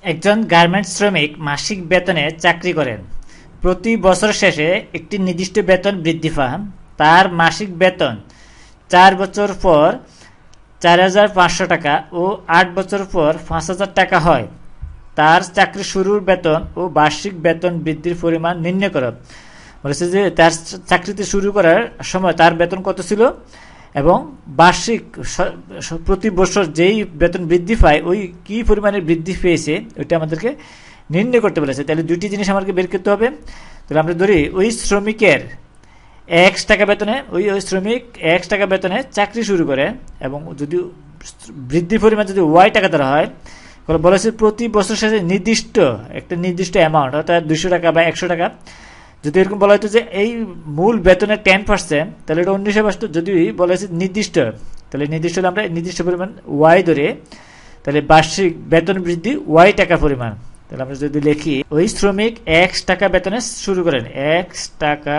একজন গার্মেন্টস শ্রমিক মাসিক বেতনে চাকরি করেন। প্রতি বছর শেষে একটি নির্দিষ্ট বেতন বৃদ্ধি পান। তার মাসিক বেতন 4 বছর পর 4,500 টাকা ও 8 বছর পর 5,000 টাকা হয়। তার চাকরি শুরুর বেতন ও বার্ষিক বেতন বৃদ্ধির পরিমাণ নির্ণয় করো। বলেছে যে তার চাকরিতে শুরু করার সময় তার বেতন কত ছিল এবং বার্ষিক প্রতি বছর যেই বেতন বৃদ্ধি পায় ওই কী পরিমাণে বৃদ্ধি পেয়েছে ওইটা আমাদেরকে নির্ণয় করতে বলেছে। তাহলে দুইটি জিনিস আমাদেরকে বের করতে হবে। তাহলে আমরা ধরি ওই শ্রমিকের X টাকা বেতনে ওই শ্রমিক X টাকা বেতনে চাকরি শুরু করে এবং যদি বৃদ্ধির পরিমাণ যদি Y টাকা ধরা হয়, বলেছে প্রতি বছর শেষে নির্দিষ্ট অ্যামাউন্ট অর্থাৎ 200 টাকা বা 100 টাকা যদি এরকম বলা হতো যে এই মূল বেতনের 10%, তাহলে এটা 19 যদি বলা হয়েছে নির্দিষ্ট, তাহলে নির্দিষ্ট হলে আমরা নির্দিষ্ট পরিমাণ Y ধরে তাহলে বার্ষিক বেতন বৃদ্ধি Y টাকা পরিমাণ। তাহলে আমরা যদি লিখি ওই শ্রমিক X টাকা বেতনে শুরু করেন, X টাকা,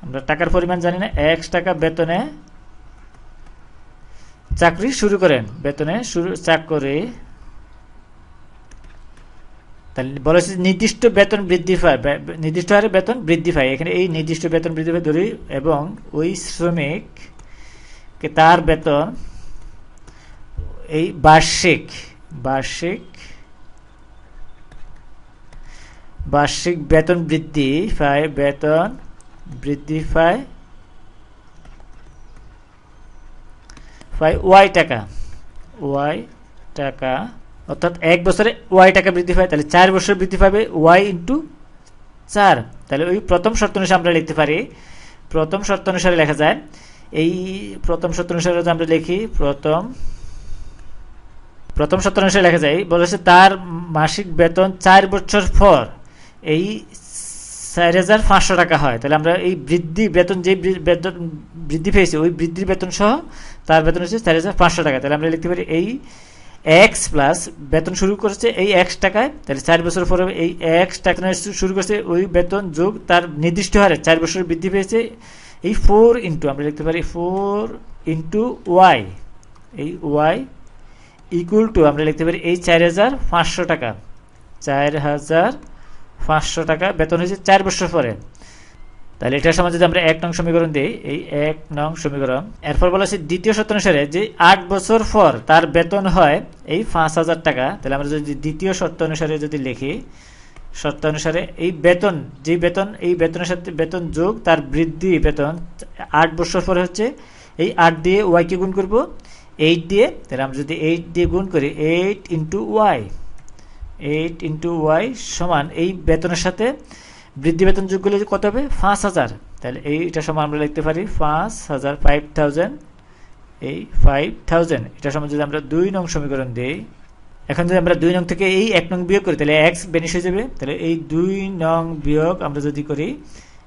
আমরা টাকার পরিমাণ জানি না, X টাকা বেতনে চাকরি শুরু করেন, বেতনে চাকরি, তাহলে বলেছে নির্দিষ্ট বেতন বৃদ্ধি পায়, নির্দিষ্ট হারে বেতন বৃদ্ধি পায়, এখানে এই নির্দিষ্ট বেতন বৃদ্ধি পায় ধরি এবং ওই শ্রমিককে তার বেতন এই বার্ষিক বেতন বৃদ্ধি পায়, Y টাকা, অর্থাৎ 1 বছরে Y টাকা বৃদ্ধি পায়, তাহলে 4 বছর বৃদ্ধি পাবে Y ইন্টু 4। তাহলে ওই প্রথম শর্ত অনুসারে আমরা লিখতে পারি, প্রথম শর্ত অনুসারে লেখা যায়, এই প্রথম শর্ত অনুসারে আমরা লিখি প্রথম শর্ত অনুসারে লেখা যায়, বলেছে তার মাসিক বেতন 4 বছর পর এই 4,500 টাকা হয়। তাহলে আমরা এই বেতন যে বেতন বৃদ্ধি পেয়েছে ওই বৃদ্ধির বেতন সহ তার বেতন হচ্ছে 4,500 টাকা। তাহলে আমরা লিখতে পারি এই X প্লাস বেতন শুরু করেছে এই X টাকায়, তাহলে 4 বছর পরে এই X টাকা শুরু করছে ওই বেতন যোগ তার নির্দিষ্ট হারে 4 বছর বৃদ্ধি পেয়েছে এই 4 ইন্টু, আমরা লিখতে পারি 4 ইন্টু Y, এই Y ইকুয়াল টু আমরা লিখতে পারি এই 4,500 টাকা, 4,500 টাকা বেতন হয়েছে 4 বছর পরে। তাহলে এটার সময় যদি আমরা 1 নং সমীকরণ দিই, এই 1 নং সমীকরণ, এরপর বলা আছে দ্বিতীয় শর্ত অনুসারে যে 8 বছর পর তার বেতন হয় এই 5,000 টাকা। তাহলে আমরা যদি দ্বিতীয় শর্ত অনুসারে যদি লিখি, শর্ত অনুসারে এই বেতন এই বেতনের সাথে বেতন যোগ তার বৃদ্ধি বেতন 8 বছর পরে হচ্ছে এই 8 দিয়ে Y কে গুণ করব 8 দিয়ে, তাহলে আমরা যদি 8 দিয়ে গুণ করি 8 ইন্টু Y সমান এই বেতনের সাথে বৃদ্ধি বেতন যোগ করলে কত হবে 5,000। তাহলে এইটা সমান আমরা লিখতে পারি 5,000, 5,000, এই 5,000। এটা সমান যদি আমরা 2 নং সমীকরণ দিই, এখন যদি আমরা 2 নং থেকে এই 1 নং বিয়োগ করি তাহলে X বেনিশ হয়ে যাবে। তাহলে এই 2 নং বিয়োগ আমরা যদি করি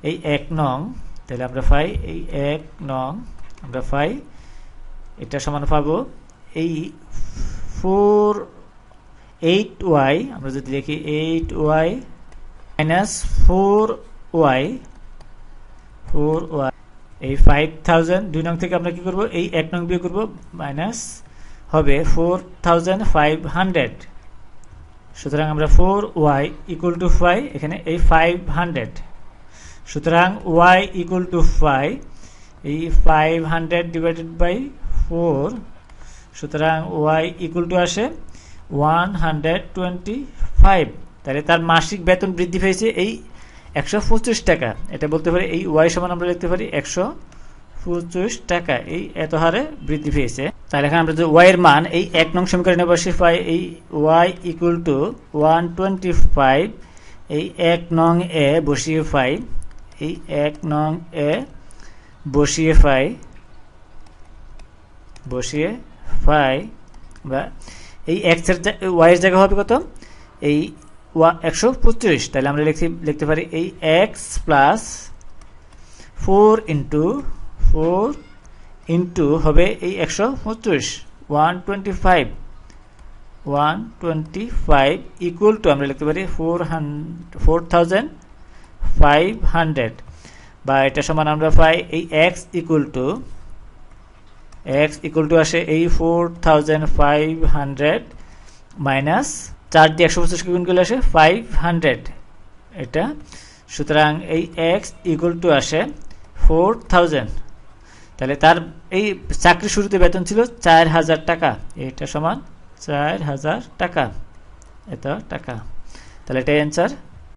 এই 1 নং, তাহলে আমরা পাই এই 1 নং আমরা পাই এটা সমান পাবো এই 8Y, আমরা যদি লিখি 8Y মাইনাস 4Y, এই 5,000 2 নং থেকে আমরা কি করব এই 1 নং বিয়োগ করব, মাইনাস হবে 4,500। সুতরাং আমরা 4Y ইকুয়াল টু 5, এখানে এই 500, সুতরাং Y ইকুয়াল টু 5, এই 500 ডিভাইডেড বাই 4, সুতরাং Y ইকুয়াল টু আসে 125। তাহলে তার মাসিক বেতন বৃদ্ধি পেয়েছে এই 125 টাকা। এটা বলতে পারি এই Y সমান আমরা লিখতে পারি 125 টাকা, এই এত হারে বৃদ্ধি পেয়েছে। তাহলে এখানে আমরা যে Y এর মান এই 1 নং সমীকরণে বসিয়ে পাই এই Y ইকুয়াল টু 125, এই 1 নং এ বসিয়ে পাই, এই 1 নং এ বসিয়ে পাই বা এই X এর Y এর জায়গা হবে কত এই 125। তাহলে আমরা লিখতে পারি এই X প্লাস 4 ইন্টু হবে এই 125, 125 ইকুয়াল টু আমরা লিখতে পারি 4,500, বা এটা সমান আমরা পাই এই X ইকুয়াল টু আসে এই 4,500 মাইনাস 4 দিয়ে 185 গুণ করলে আসে 500 এটা। সুতরাং এই x ইকুয়াল টু আসে 4000। তাহলে তার এই চাকরির শুরুতে বেতন ছিল 4000 টাকা, এটা সমান 4000 টাকা, এত টাকা। তাহলে এটা অ্যান্সার